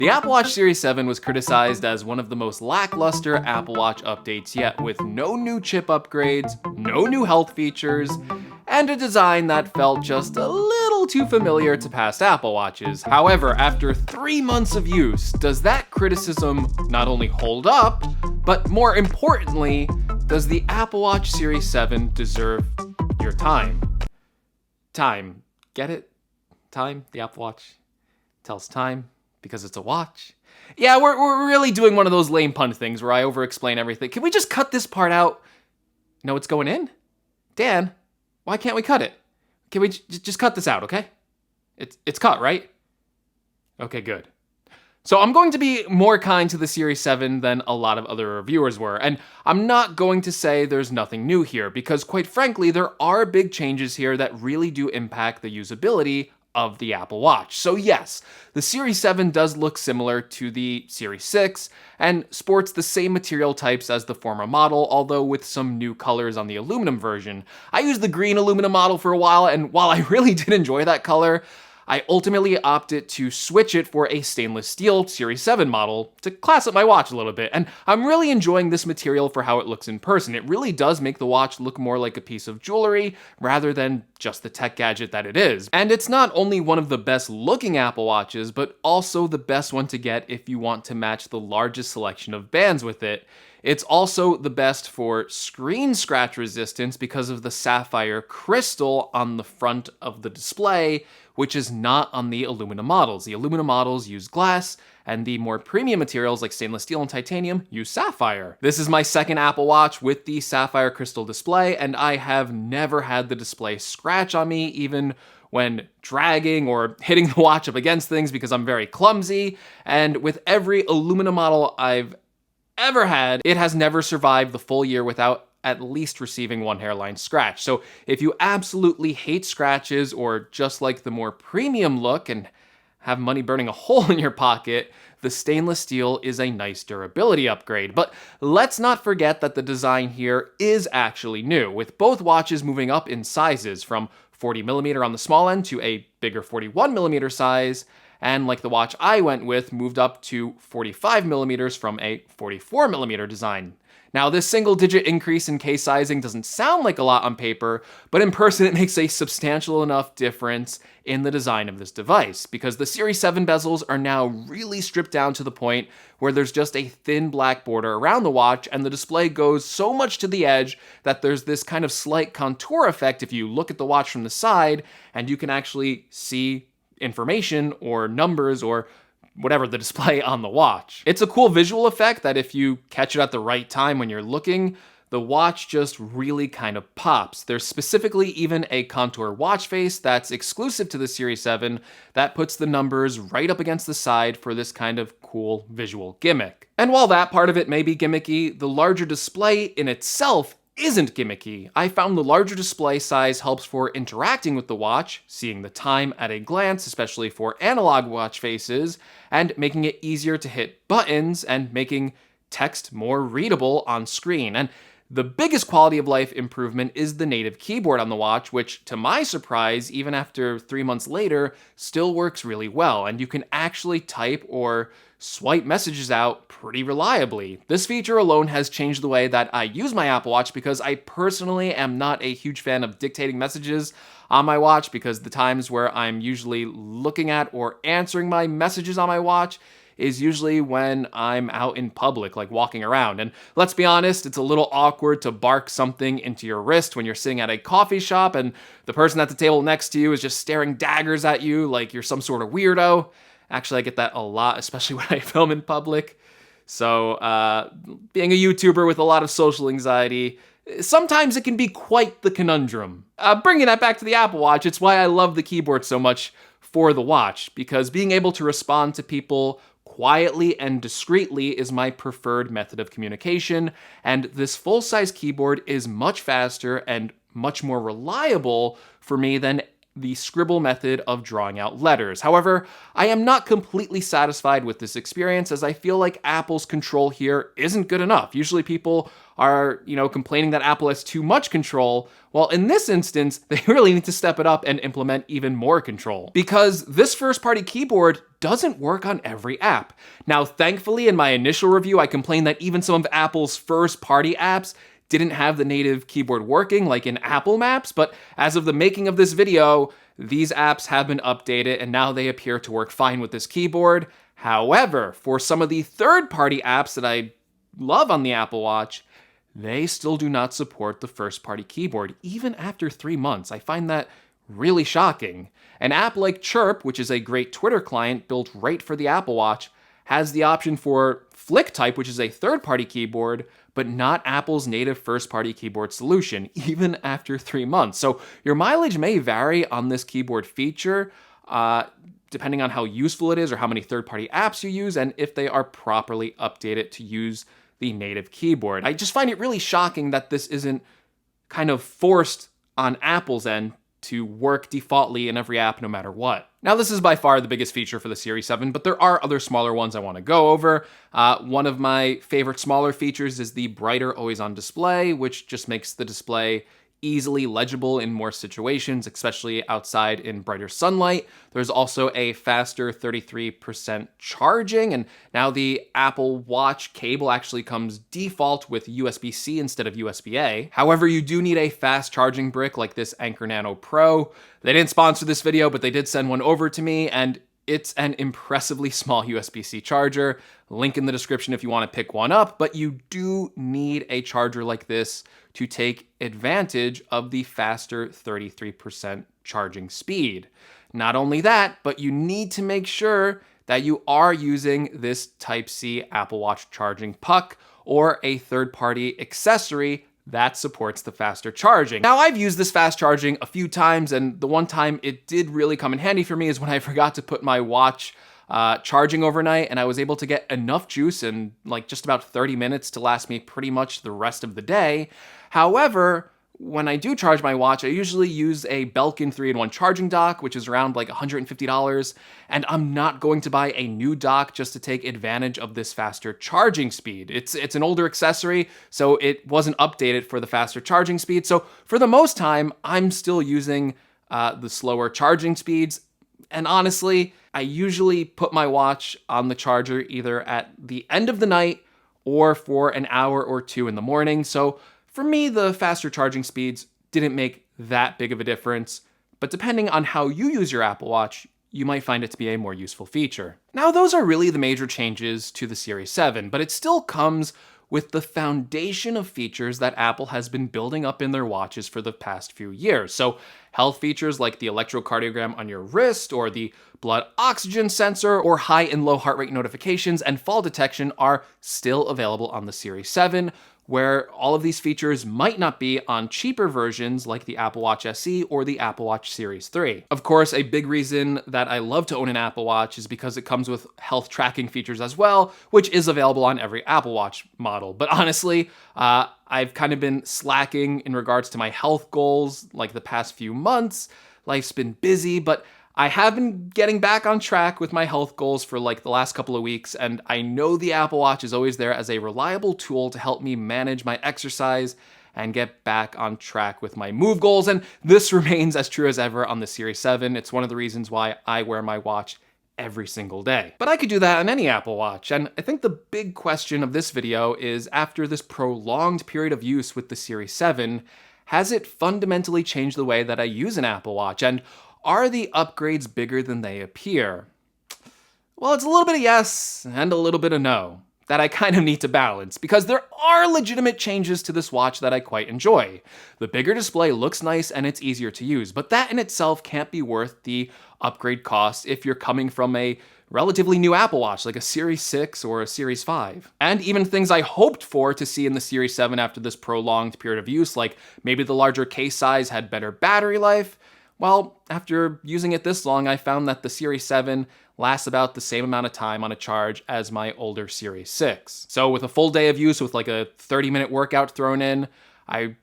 The Apple Watch Series 7 was criticized as one of the most lackluster Apple Watch updates yet, with no new chip upgrades, no new health features, and a design that felt just a little too familiar to past Apple Watches. However, after 3 months of use, does that criticism not only hold up, but more importantly, does the Apple Watch Series 7 deserve your time? Time. Get it? Time? The Apple Watch tells time because it's a watch. Yeah, we're really doing one of those lame pun things where I over-explain everything. Can we just cut this part out? No, it's going in? Dan, why can't we cut it? Can we just cut this out, okay? It's cut, right? Okay, good. So I'm going to be more kind to the Series 7 than a lot of other reviewers were, and I'm not going to say there's nothing new here, because quite frankly, there are big changes here that really do impact the usability of the Apple Watch. So yes, the Series 7 does look similar to the Series 6 and sports the same material types as the former model, although with some new colors on the aluminum version. I used the green aluminum model for a while, and while I really did enjoy that color, I ultimately opted to switch it for a stainless steel Series 7 model to class up my watch a little bit, and I'm really enjoying this material for how it looks in person. It really does make the watch look more like a piece of jewelry rather than just the tech gadget that it is. And it's not only one of the best looking Apple Watches, but also the best one to get if you want to match the largest selection of bands with it. It's also the best for screen scratch resistance because of the sapphire crystal on the front of the display, which is not on the aluminum models. The aluminum models use glass, and the more premium materials like stainless steel and titanium use sapphire. This is my second Apple Watch with the sapphire crystal display, and I have never had the display scratch on me, even when dragging or hitting the watch up against things, because I'm very clumsy. And with every aluminum model I've ever had, it has never survived the full year without at least receiving one hairline scratch. So if you absolutely hate scratches or just like the more premium look and have money burning a hole in your pocket, the stainless steel is a nice durability upgrade. But let's not forget that the design here is actually new, with both watches moving up in sizes from 40mm on the small end to a bigger 41mm size, and like the watch I went with, moved up to 45mm from a 44mm design. Now, this single-digit increase in case sizing doesn't sound like a lot on paper, but in person it makes a substantial enough difference in the design of this device, because the Series 7 bezels are now really stripped down to the point where there's just a thin black border around the watch, and the display goes so much to the edge that there's this kind of slight contour effect if you look at the watch from the side, and you can actually see information or numbers or whatever the display on the watch. It's a cool visual effect that if you catch it at the right time when you're looking, the watch just really kind of pops. There's specifically even a contour watch face that's exclusive to the Series 7 that puts the numbers right up against the side for this kind of cool visual gimmick. And while that part of it may be gimmicky, the larger display in itself isn't gimmicky. I found the larger display size helps for interacting with the watch, seeing the time at a glance, especially for analog watch faces, and making it easier to hit buttons and making text more readable on screen. And the biggest quality of life improvement is the native keyboard on the watch, which, to my surprise, even after 3 months later, still works really well, and you can actually type or swipe messages out pretty reliably. This feature alone has changed the way that I use my Apple Watch, because I personally am not a huge fan of dictating messages on my watch, because the times where I'm usually looking at or answering my messages on my watch is usually when I'm out in public, like walking around. And let's be honest, it's a little awkward to bark something into your wrist when you're sitting at a coffee shop and the person at the table next to you is just staring daggers at you like you're some sort of weirdo. Actually, I get that a lot, especially when I film in public. So being a YouTuber with a lot of social anxiety, sometimes it can be quite the conundrum. Bringing that back to the Apple Watch, it's why I love the keyboard so much for the watch, because being able to respond to people quietly and discreetly is my preferred method of communication, and this full-size keyboard is much faster and much more reliable for me than the scribble method of drawing out letters. However, I am not completely satisfied with this experience, as I feel like Apple's control here isn't good enough. Usually people are, complaining that Apple has too much control. Well, in this instance, they really need to step it up and implement even more control, because this first-party keyboard doesn't work on every app. Now, thankfully, in my initial review, I complained that even some of Apple's first-party apps didn't have the native keyboard working, like in Apple Maps, but as of the making of this video, these apps have been updated and now they appear to work fine with this keyboard. However, for some of the third-party apps that I love on the Apple Watch, they still do not support the first-party keyboard, even after 3 months. I find that really shocking. An app like Chirp, which is a great Twitter client built right for the Apple Watch, has the option for FlickType, which is a third-party keyboard, but not Apple's native first-party keyboard solution, even after 3 months. So your mileage may vary on this keyboard feature, depending on how useful it is or how many third-party apps you use, and if they are properly updated to use the native keyboard. I just find it really shocking that this isn't kind of forced on Apple's end to work defaultly in every app no matter what. Now, this is by far the biggest feature for the Series 7, but there are other smaller ones I want to go over. One of my favorite smaller features is the brighter always-on display, which just makes the display easily legible in more situations, especially outside in brighter sunlight. There's also a faster 33% charging, and now the Apple Watch cable actually comes default with USB-C instead of USB-A. However, you do need a fast charging brick like this Anker Nano Pro. They didn't sponsor this video, but they did send one over to me, and it's an impressively small USB-C charger. Link in the description if you want to pick one up, but you do need a charger like this to take advantage of the faster 33% charging speed. Not only that, but you need to make sure that you are using this Type-C Apple Watch charging puck or a third-party accessory that supports the faster charging. Now, I've used this fast charging a few times, and the one time it did really come in handy for me is when I forgot to put my watch charging overnight, and I was able to get enough juice in like just about 30 minutes to last me pretty much the rest of the day. However, when I do charge my watch, I usually use a Belkin 3-in-1 charging dock, which is around like $150, and I'm not going to buy a new dock just to take advantage of this faster charging speed. It's an older accessory, so it wasn't updated for the faster charging speed. So for the most time, I'm still using the slower charging speeds. And honestly, I usually put my watch on the charger either at the end of the night or for an hour or two in the morning. So for me, the faster charging speeds didn't make that big of a difference, but depending on how you use your Apple Watch, you might find it to be a more useful feature. Now, those are really the major changes to the Series 7, but it still comes with the foundation of features that Apple has been building up in their watches for the past few years. So health features like the electrocardiogram on your wrist, or the blood oxygen sensor, or high and low heart rate notifications and fall detection are still available on the Series 7, where all of these features might not be on cheaper versions like the Apple Watch SE or the Apple Watch Series 3. Of course, a big reason that I love to own an Apple Watch is because it comes with health tracking features as well, which is available on every Apple Watch model. But honestly, I've kind of been slacking in regards to my health goals like the past few months. Life's been busy, but I have been getting back on track with my health goals for like the last couple of weeks, and I know the Apple Watch is always there as a reliable tool to help me manage my exercise and get back on track with my move goals, and this remains as true as ever on the Series 7. It's one of the reasons why I wear my watch every single day. But I could do that on any Apple Watch, and I think the big question of this video is, after this prolonged period of use with the Series 7, has it fundamentally changed the way that I use an Apple Watch? And are the upgrades bigger than they appear? Well, it's a little bit of yes and a little bit of no that I kind of need to balance, because there are legitimate changes to this watch that I quite enjoy. The bigger display looks nice and it's easier to use, but that in itself can't be worth the upgrade cost if you're coming from a relatively new Apple Watch like a Series 6 or a Series 5. And even things I hoped for to see in the Series 7 after this prolonged period of use, like maybe the larger case size had better battery life, well, after using it this long, I found that the Series 7 lasts about the same amount of time on a charge as my older Series 6. So with a full day of use with like a 30-minute workout thrown in, I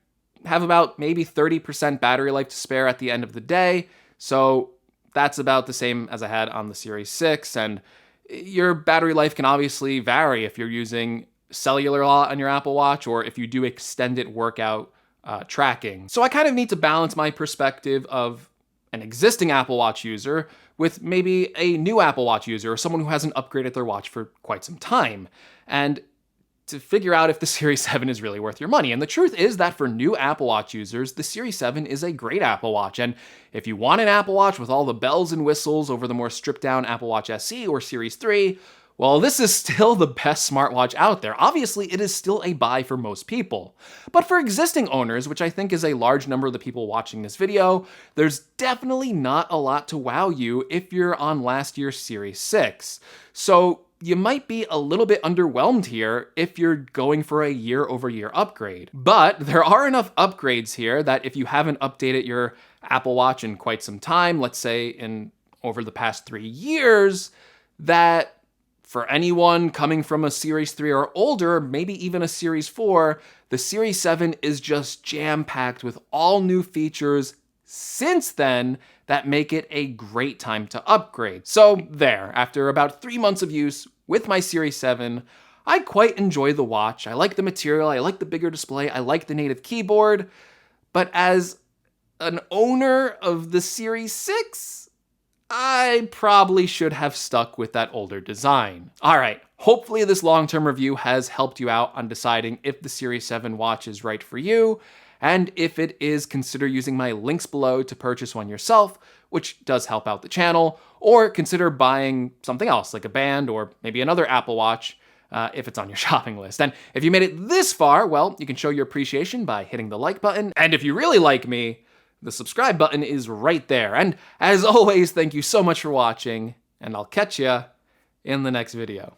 have about maybe 30% battery life to spare at the end of the day. So that's about the same as I had on the Series 6, and your battery life can obviously vary if you're using cellular a lot on your Apple Watch or if you do extended workout tracking. So I kind of need to balance my perspective of an existing Apple Watch user with maybe a new Apple Watch user or someone who hasn't upgraded their watch for quite some time, and to figure out if the Series 7 is really worth your money. And the truth is that for new Apple Watch users, the Series 7 is a great Apple Watch. And if you want an Apple Watch with all the bells and whistles over the more stripped down Apple Watch SE or Series 3, well, this is still the best smartwatch out there. Obviously, it is still a buy for most people. But for existing owners, which I think is a large number of the people watching this video, there's definitely not a lot to wow you if you're on last year's Series 6. So you might be a little bit underwhelmed here if you're going for a year-over-year upgrade. But there are enough upgrades here that if you haven't updated your Apple Watch in quite some time, let's say in over the past 3 years, that for anyone coming from a Series 3 or older, maybe even a Series 4, the Series 7 is just jam-packed with all new features since then that make it a great time to upgrade. So there, after about 3 months of use with my Series 7, I quite enjoy the watch. I like the material, I like the bigger display, I like the native keyboard, but as an owner of the Series 6, I probably should have stuck with that older design. All right, hopefully this long-term review has helped you out on deciding if the Series 7 watch is right for you, and if it is, consider using my links below to purchase one yourself, which does help out the channel, or consider buying something else, like a band or maybe another Apple Watch, if it's on your shopping list. And if you made it this far, well, you can show your appreciation by hitting the like button, and if you really like me, the subscribe button is right there. And as always, thank you so much for watching, and I'll catch ya in the next video.